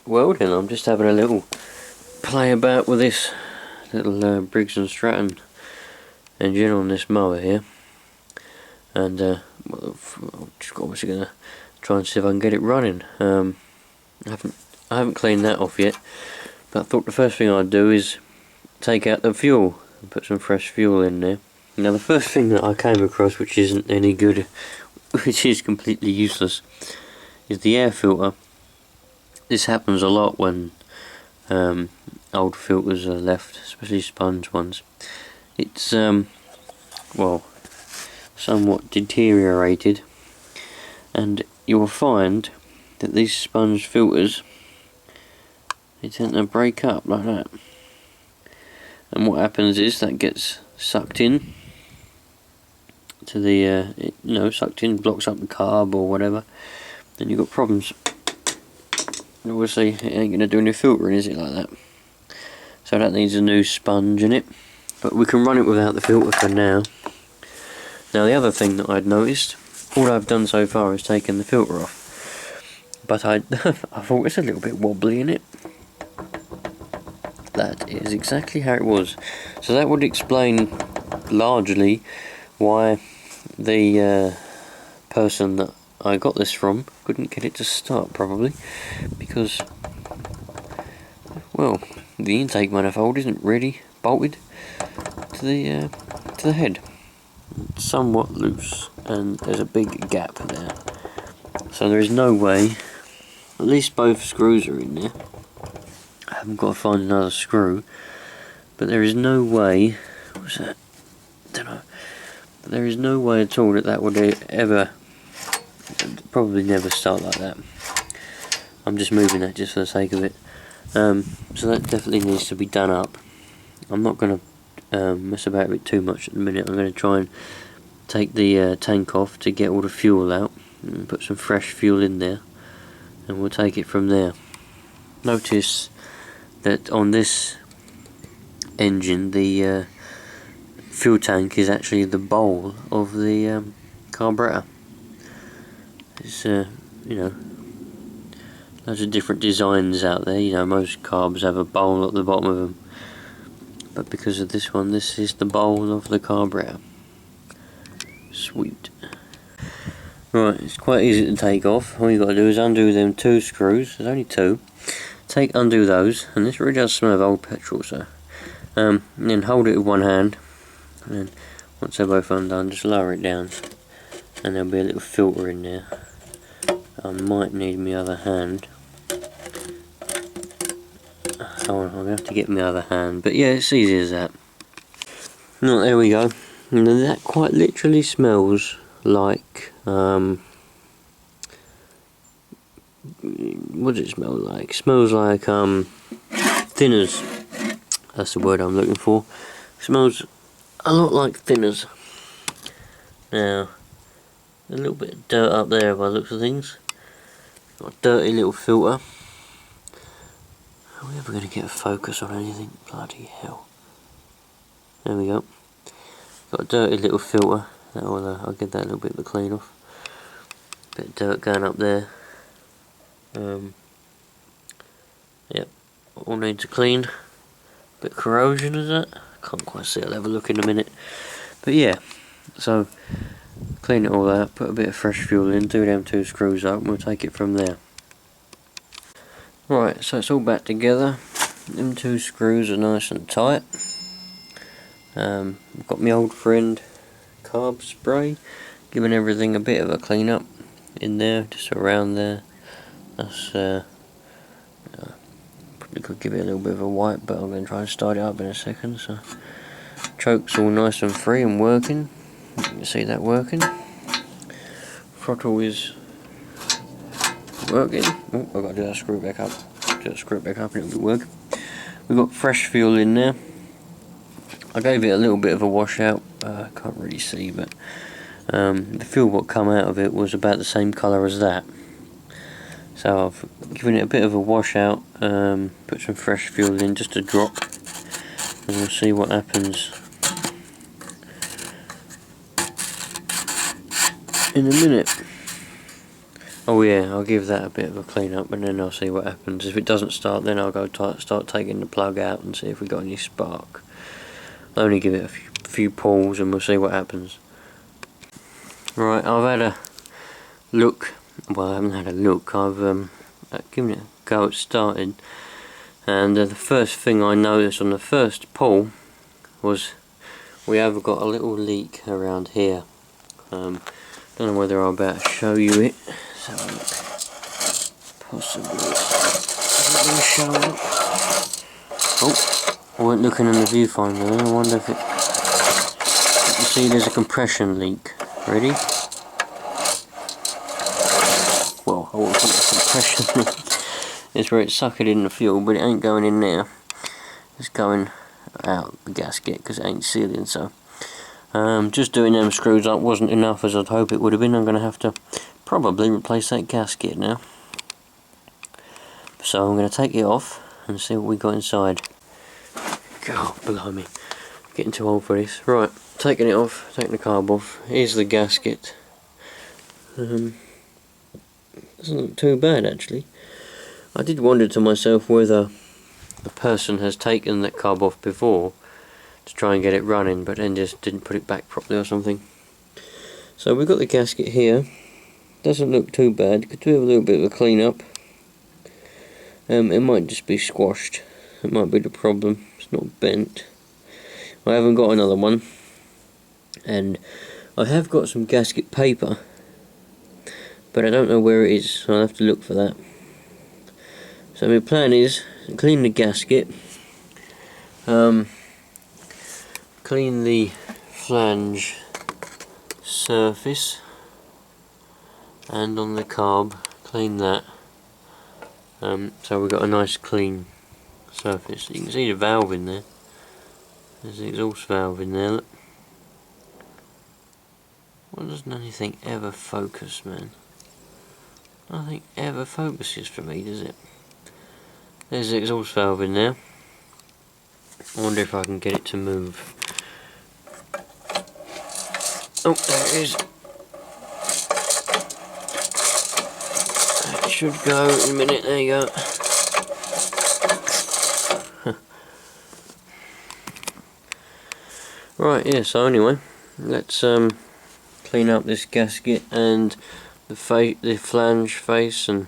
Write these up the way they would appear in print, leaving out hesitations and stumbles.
Well then, I'm just having a little play about with this little Briggs Stratton engine on this mower here, and well, I'm just obviously going to try and see if I can get it running. I haven't cleaned that off yet, but I thought the first thing I'd do is take out the fuel and put some fresh fuel in there. Now the first thing that I came across, which isn't any good, which is completely useless, is the air filter. This happens a lot when old filters are left, especially sponge ones. It's well, somewhat deteriorated, and you will find that these sponge filters, they tend to break up like that, and what happens is that gets sucked in to the sucked in, blocks up the carb or whatever, then you've got problems. Obviously it ain't going to do any filtering, is it, like that? So that needs a new sponge in it, but we can run it without the filter for now. Now the other thing that I'd noticed, all I've done so far is taken the filter off, but I thought it's a little bit wobbly in it. That is exactly how it was. So that would explain largely why the person that I got this from couldn't get it to start, probably because, well, the intake manifold isn't really bolted to the head. It's somewhat loose, and there's a big gap there. So there is no way. At least both screws are in there. I haven't got to find another screw, but there is no way. What's that? Don't know. But there is no way at all that would ever. Probably never start like that. I'm just moving that just for the sake of it. So that definitely needs to be done up. I'm not going to mess about with it too much at the minute. I'm going to try and take the tank off to get all the fuel out and put some fresh fuel in there, and we'll take it from there. Notice that on this engine the fuel tank is actually the bowl of the carburetor. It's loads of different designs out there. Most carbs have a bowl at the bottom of them, but because of this one, this is the bowl of the carburetor. Sweet. Right, it's quite easy to take off. All you got to do is undo them two screws. There's only two. Undo those, and this really does smell of old petrol. So, and then hold it with one hand, and then once they're both undone, just lower it down, and there'll be a little filter in there. I might need my other hand. Oh, I'm going to have to get my other hand, but yeah, it's easy as that. Right, there we go. And that quite literally smells like, what does it smell like? It smells like thinners. That's the word I'm looking for. It smells a lot like thinners. Now, a little bit of dirt up there by the looks of things. Got a dirty little filter. Are we ever going to get a focus on anything? Bloody hell. There we go. Got a dirty little filter. I'll give that a little bit of a clean off. Bit of dirt going up there. Yep, all needs a clean. Bit of corrosion, is that? Can't quite see it. I'll have a look in a minute. But yeah, so clean it all out, put a bit of fresh fuel in, do them two screws up, and we'll take it from there. Right, so it's all back together. Them two screws are nice and tight. I've got my old friend carb spray, giving everything a bit of a clean up in there, just around there. That's probably could give it a little bit of a wipe, but I'm going to try and start it up in a second. So choke's all nice and free and working. You can see that working. Throttle is working. Oh, I've got to do that screw back up. Screw it back up and it'll be working. We've got fresh fuel in there. I gave it a little bit of a washout. Can't really see, but the fuel what come out of it was about the same colour as that. So I've given it a bit of a washout, put some fresh fuel in, just a drop, and we'll see what happens in a minute. Oh yeah, I'll give that a bit of a clean up and then I'll see what happens. If it doesn't start, then I'll go start taking the plug out and see if we got any spark. I'll only give it a few pulls and we'll see what happens. Right, I've had a look. Well, I haven't had a look. I've given it a go at starting, and the first thing I noticed on the first pull was we have got a little leak around here. Don't know whether I'll better show you it. Let's have a look. Possibly. Is it going to show up? Oh, I weren't looking in the viewfinder there. I wonder if it... You see there's a compression leak. Ready? Well, I won't call it a compression leak. It's where it's sucking in the fuel, but it ain't going in there. It's going out the gasket because it ain't sealing, so... just doing them screws up wasn't enough as I'd hope it would have been. I'm going to have to probably replace that gasket now. So I'm going to take it off and see what we got inside. God, blimey. Getting too old for this. Right, taking it off, taking the carb off. Here's the gasket. Doesn't look too bad actually. I did wonder to myself whether the person has taken that carb off before to try and get it running, but then just didn't put it back properly or something. So we've got the gasket here. Doesn't look too bad. Could do have a little bit of a clean up. It might just be squashed. It might be the problem. It's not bent. I haven't got another one, and I have got some gasket paper, but I don't know where it is, so I'll have to look for that. So my plan is to clean the gasket, clean the flange surface, and on the carb clean that, so we've got a nice clean surface. You can see the valve in there. There's the exhaust valve in there, look. Why doesn't anything ever focus, man? Nothing ever focuses for me, does it? There's the exhaust valve in there. I wonder if I can get it to move. Oh, there it is. It should go in a minute, there you go. Right, yeah, so anyway, let's clean up this gasket and the flange face, and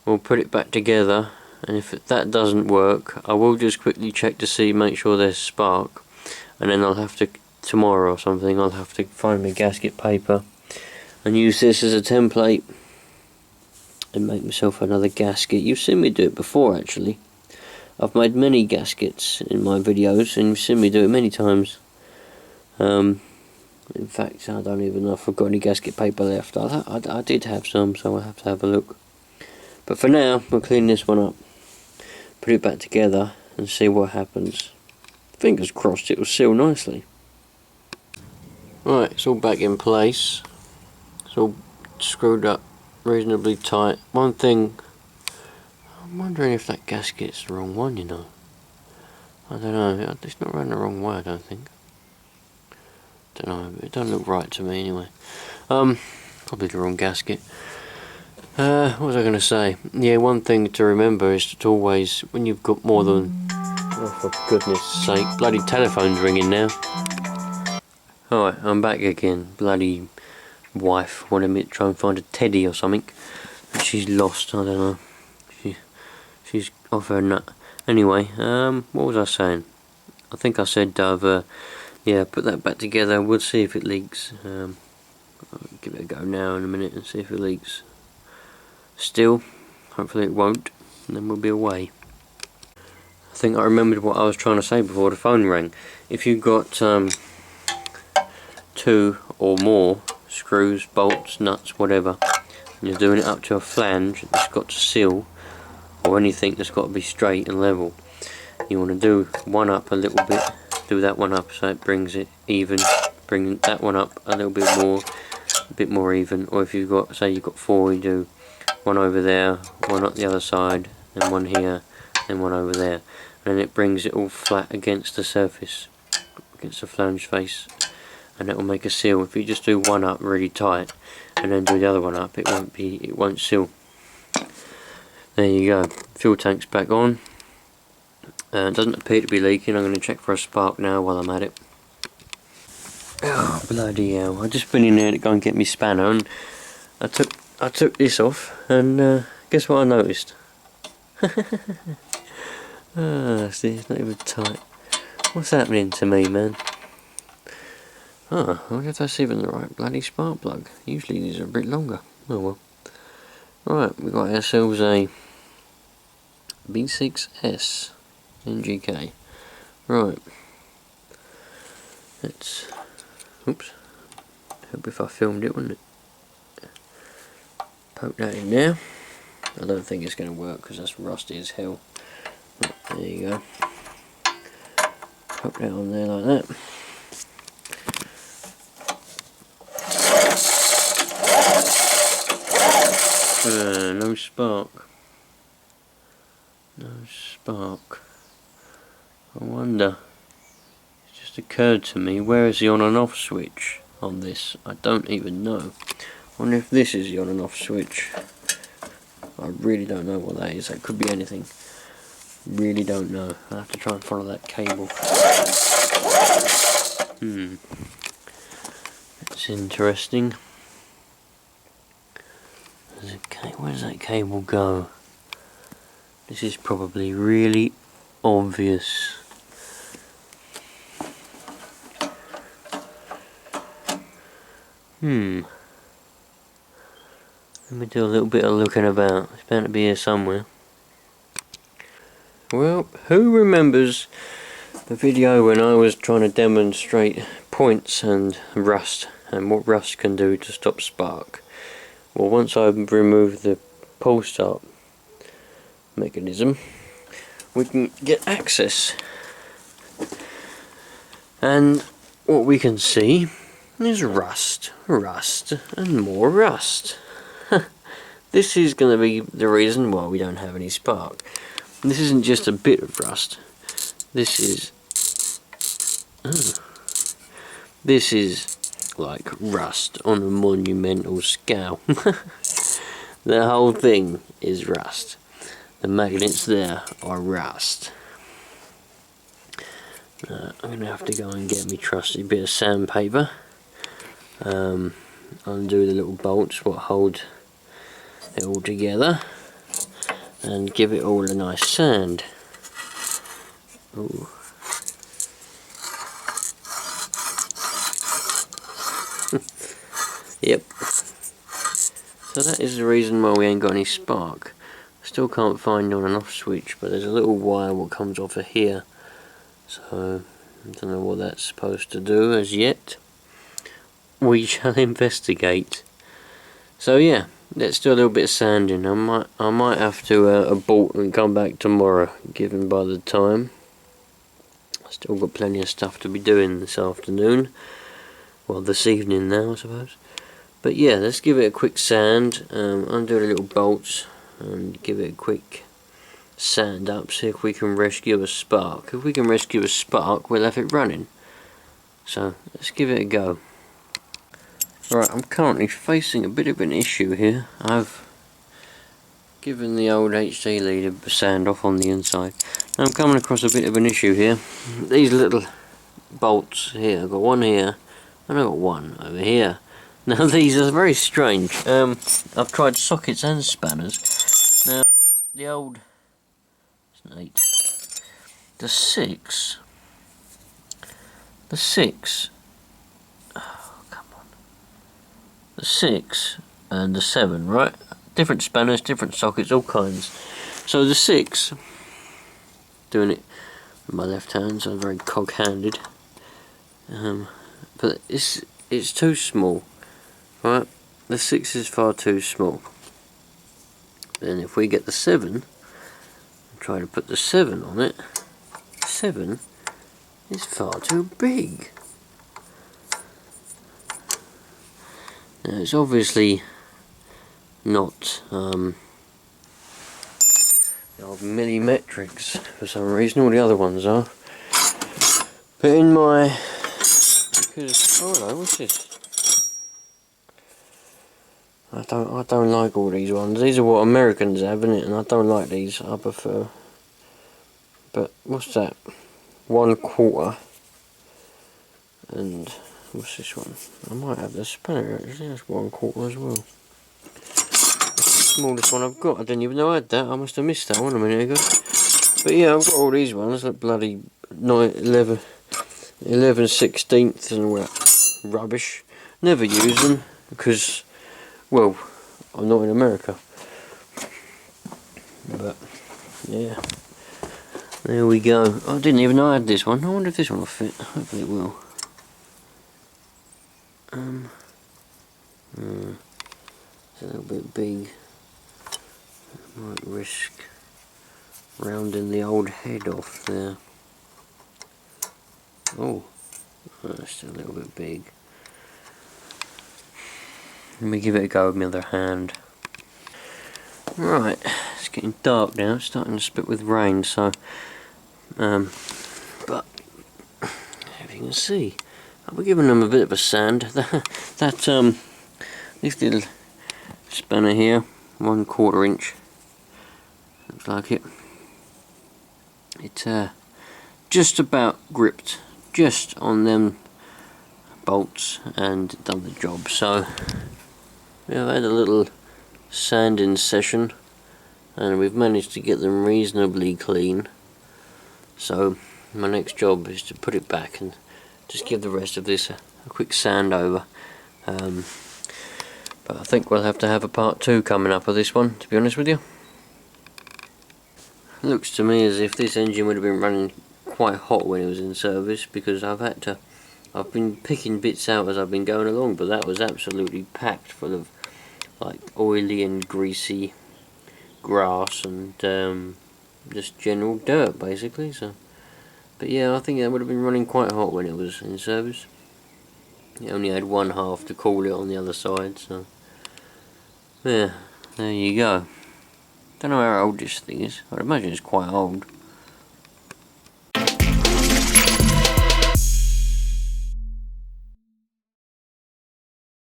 we'll put it back together. And if that doesn't work, I will just quickly check to see, make sure there's spark, and then I'll have to, tomorrow or something, I'll have to find my gasket paper and use this as a template and make myself another gasket. You've seen me do it before actually. I've made many gaskets in my videos and you've seen me do it many times. In fact, I don't even know if I've got any gasket paper left. I did have some, so I'll have to have a look. But for now, we'll clean this one up, put it back together and see what happens. Fingers crossed it will seal nicely. Right, it's all back in place. It's all screwed up reasonably tight. One thing, I'm wondering if that gasket's the wrong one, you know. I don't know, it's not running the wrong way, I don't think. Don't know, it doesn't look right to me anyway. Probably the wrong gasket. What was I going to say? Yeah, one thing to remember is to always, when you've got more than... Oh, for goodness sake, bloody telephone's ringing now. Alright, I'm back again. Bloody wife wanted me to try and find a teddy or something. And she's lost, I don't know. She's off her nut. Anyway, what was I saying? I think I said yeah, put that back together, we'll see if it leaks. I'll give it a go now in a minute and see if it leaks. Still, hopefully it won't, and then we'll be away. I think I remembered what I was trying to say before the phone rang. If you've got 2 or more screws, bolts, nuts, whatever, and you're doing it up to a flange that's got to seal, or anything that's got to be straight and level, you want to do one up a little bit, do that one up so it brings it even, bring that one up a little bit more even. Or if you've got, say you've got 4, you do one over there, one up the other side, then one here, then one over there, and then it brings it all flat against the surface, against the flange face, and it will make a seal. If you just do one up really tight and then do the other one up, it won't seal. There you go. Fuel tank's back on. It doesn't appear to be leaking. I'm going to check for a spark now while I'm at it. Oh bloody hell! I just been in there to go and get my spanner, and I took this off, and guess what I noticed? See, it's not even tight. What's happening to me, man? Oh, I wonder if that's even the right bloody spark plug. Usually these are a bit longer. Oh well. Right, we got ourselves a B6S NGK. Right. Let's. Oops. Hope if I filmed it, wouldn't it? Poke that in there. I don't think it's going to work because that's rusty as hell. Right, there you go. Poke that on there like that. No spark. No spark. I wonder. It just occurred to me, where is the on and off switch on this? I don't even know. I wonder if this is the on and off switch. I really don't know what that is. That could be anything. Really don't know. I'll have to try and follow that cable. It's interesting. Where does that cable go? This is probably really obvious. Let me do a little bit of looking about. It's bound to be here somewhere. Well, who remembers the video when I was trying to demonstrate points and rust, and what rust can do to stop spark? Well, once I've removed the pull start mechanism, we can get access, and what we can see is rust, and more rust. This is going to be the reason why we don't have any spark. This isn't just a bit of rust. This is like rust on a monumental scale. The whole thing is rust. The magnets there are rust. I'm going to have to go and get me trusty bit of sandpaper. Undo the little bolts what hold it all together, and give it all a nice sand. Ooh. Yep. So that is the reason why we ain't got any spark. Still can't find the on and off switch, but there's a little wire what comes off of here. So I don't know what that's supposed to do as yet. We shall investigate. So yeah, let's do a little bit of sanding. I might have to abort and come back tomorrow, given by the time. I've still got plenty of stuff to be doing this afternoon. Well, this evening now, I suppose. But yeah, let's give it a quick sand, undo the little bolts, and give it a quick sand up, see if we can rescue a spark. If we can rescue a spark, we'll have it running. So, let's give it a go. Right, I'm currently facing a bit of an issue here. I've given the old HD leader a sand off on the inside. Now I'm coming across a bit of an issue here. These little bolts here, I've got one here, and I've got one over here. Now these are very strange. I've tried sockets and spanners. Now the old, it's an 8, the 6, oh come on, the 6 and the 7, right? Different spanners, different sockets, all kinds. So the 6, doing it with my left hand, so I'm very cog-handed. But it's too small. Right, the 6 is far too small. Then if we get the 7 and try to put the 7 on it, 7 is far too big. Now it's obviously not the old millimetrics for some reason, all the other ones are. But in my because, oh hello, what's this? I don't like all these ones. These are what Americans have, isn't it? And I don't like these. I prefer. But what's that? 1/4. And what's this one? I might have the spanner actually. That's 1/4 as well. That's the smallest one I've got. I didn't even know I had that. I must have missed that one a minute ago. But yeah, I've got all these ones. Like bloody 11 16ths and all that rubbish. Never use them because, well, I'm not in America. But yeah, there we go. I didn't even know I had this one. I wonder if this one will fit. Hopefully it will. It's a little bit big. Might risk rounding the old head off there. Oh, that's a little bit big. Let me give it a go with my other hand. Right, it's getting dark now. It's starting to spit with rain, so but if you can see, I'll be giving them a bit of a sand. This little spanner here, 1/4 inch. Looks like it. It's just about gripped, just on them bolts, and done the job. So we've had a little sanding session, and we've managed to get them reasonably clean. So my next job is to put it back and just give the rest of this a quick sand over. But I think we'll have to have a part 2 coming up of this one, to be honest with you. It looks to me as if this engine would have been running quite hot when it was in service, because I've been picking bits out as I've been going along, but that was absolutely packed full of like oily and greasy grass and just general dirt basically. So, but yeah, I think that would have been running quite hot when it was in service. It only had one half to cool it on the other side, so yeah, there you go. Don't know how old this thing is. I'd imagine it's quite old.